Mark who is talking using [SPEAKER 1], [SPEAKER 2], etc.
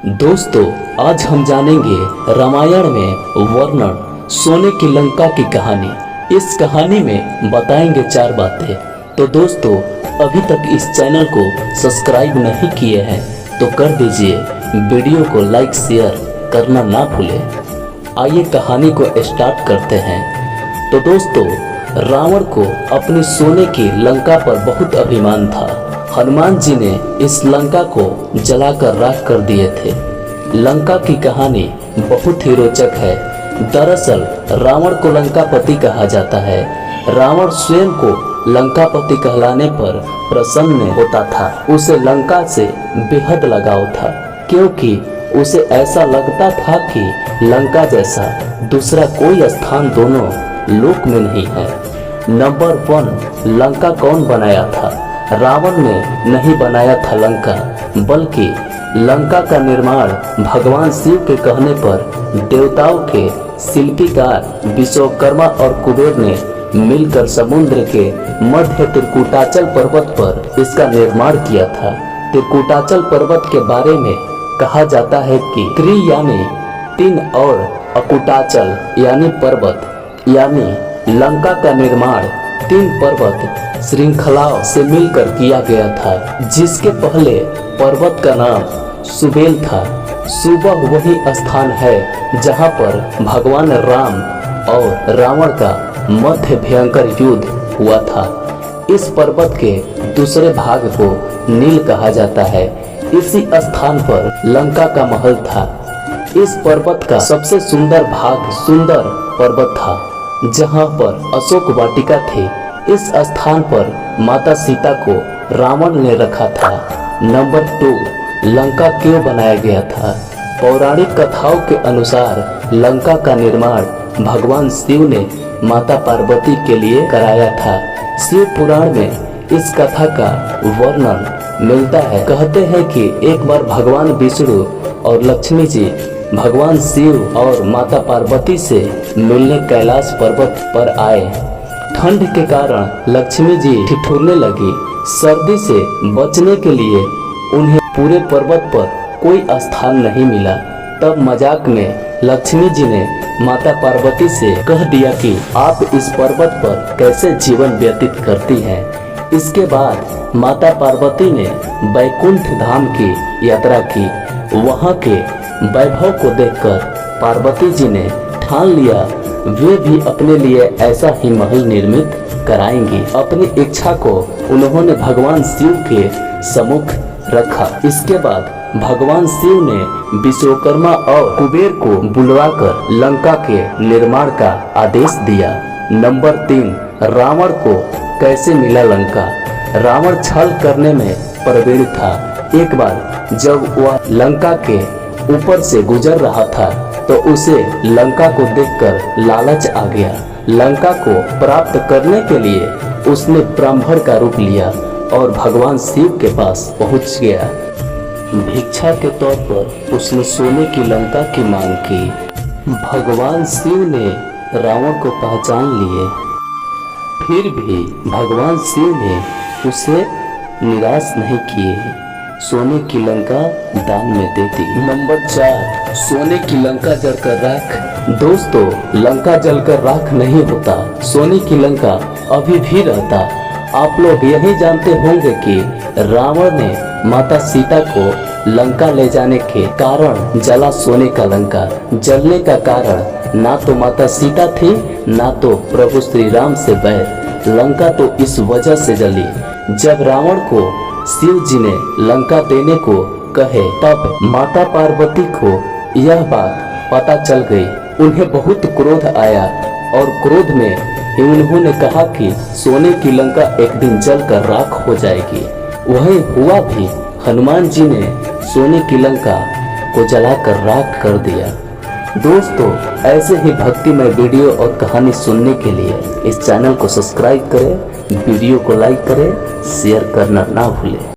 [SPEAKER 1] दोस्तों, आज हम जानेंगे रामायण में वर्णन सोने की लंका की कहानी। इस कहानी में बताएंगे 4 बातें। तो दोस्तों, अभी तक इस चैनल को सब्सक्राइब नहीं किए हैं तो कर दीजिए। वीडियो को लाइक शेयर करना ना भूलें। आइए कहानी को स्टार्ट करते हैं। तो दोस्तों, रावण को अपनी सोने की लंका पर बहुत अभिमान था। हनुमान जी ने इस लंका को जलाकर राख कर दिए थे। लंका की कहानी बहुत ही रोचक है। दरअसल रावण को लंकापति कहा जाता है। रावण स्वयं को लंकापति कहलाने पर प्रसन्न होता था। उसे लंका से बेहद लगाव था, क्योंकि उसे ऐसा लगता था कि लंका जैसा दूसरा कोई स्थान दोनों लोक में नहीं है। नंबर 1, लंका कौन बनाया था? रावण ने नहीं बनाया था लंका, बल्कि लंका का निर्माण भगवान शिव के कहने पर देवताओं के शिल्पीकार विश्वकर्मा और कुबेर ने मिलकर समुद्र के मध्य त्रिकुटाचल पर्वत पर इसका निर्माण किया था। त्रिकुटाचल पर्वत के बारे में कहा जाता है कि त्रि यानी 3 और अकुटाचल यानी पर्वत, यानी लंका का निर्माण 3 पर्वत श्रृंखलाओं से मिलकर किया गया था, जिसके पहले पर्वत का नाम सुबेल था। सुबह वही स्थान है जहां पर भगवान राम और रावण का मध्य भयंकर युद्ध हुआ था। इस पर्वत के दूसरे भाग को नील कहा जाता है। इसी स्थान पर लंका का महल था। इस पर्वत का सबसे सुंदर भाग सुंदर पर्वत था, जहां पर अशोक वाटिका थी। इस स्थान पर माता सीता को रावण ने रखा था। नंबर 2, लंका क्यों बनाया गया था? पौराणिक कथाओं के अनुसार लंका का निर्माण भगवान शिव ने माता पार्वती के लिए कराया था। शिव पुराण में इस कथा का वर्णन मिलता है। कहते हैं कि एक बार भगवान विष्णु और लक्ष्मी जी भगवान शिव और माता पार्वती से मिलने कैलाश पर्वत पर आए। ठंड के कारण लक्ष्मी जी ठिठुरने लगी। सर्दी से बचने के लिए उन्हें पूरे पर्वत पर कोई स्थान नहीं मिला। तब मजाक में लक्ष्मी जी ने माता पार्वती से कह दिया कि आप इस पर्वत पर कैसे जीवन व्यतीत करती हैं। इसके बाद माता पार्वती ने बैकुंठ धाम की यात्रा की। वहां के वैभव को देखकर पार्वती जी ने ठान लिया वे भी अपने लिए ऐसा ही महल निर्मित कराएंगी। अपनी इच्छा को उन्होंने भगवान शिव के सम्मुख रखा। इसके बाद भगवान शिव ने विश्वकर्मा और कुबेर को बुलवाकर लंका के निर्माण का आदेश दिया। नंबर 3, रावण को कैसे मिला लंका? रावण छल करने में प्रवीण था। एक बार जब वह लंका के ऊपर से गुजर रहा था तो उसे लंका को देखकर लालच आ गया। लंका को प्राप्त करने के लिए उसने ब्राह्मण का रूप लिया और भगवान शिव के पास पहुंच गया। भिक्षा के तौर पर उसने सोने की लंका की मांग की। भगवान शिव ने रावण को पहचान लिए, फिर भी भगवान शिव ने उसे निराश नहीं किए। सोने की लंका दान में दे दी। नंबर 4, सोने की लंका जलकर राख। दोस्तों, लंका जलकर राख नहीं होता, सोने की लंका अभी भी रहता। आप लोग यही जानते होंगे कि रावण ने माता सीता को लंका ले जाने के कारण जला सोने का लंका। जलने का कारण ना तो माता सीता थी, ना तो प्रभु श्री राम से बैर। लंका तो इस वजह से जली जब रावण को शिव जी ने लंका देने को कहे, तब माता पार्वती को यह बात पता चल गई। उन्हें बहुत क्रोध आया और क्रोध में उन्होंने कहा कि सोने की लंका एक दिन जलकर राख हो जाएगी। वही हुआ भी। हनुमान जी ने सोने की लंका को जलाकर राख कर दिया। दोस्तों, ऐसे ही भक्तिमय वीडियो और कहानी सुनने के लिए इस चैनल को सब्सक्राइब करें, वीडियो को लाइक करें, शेयर करना ना भूलें।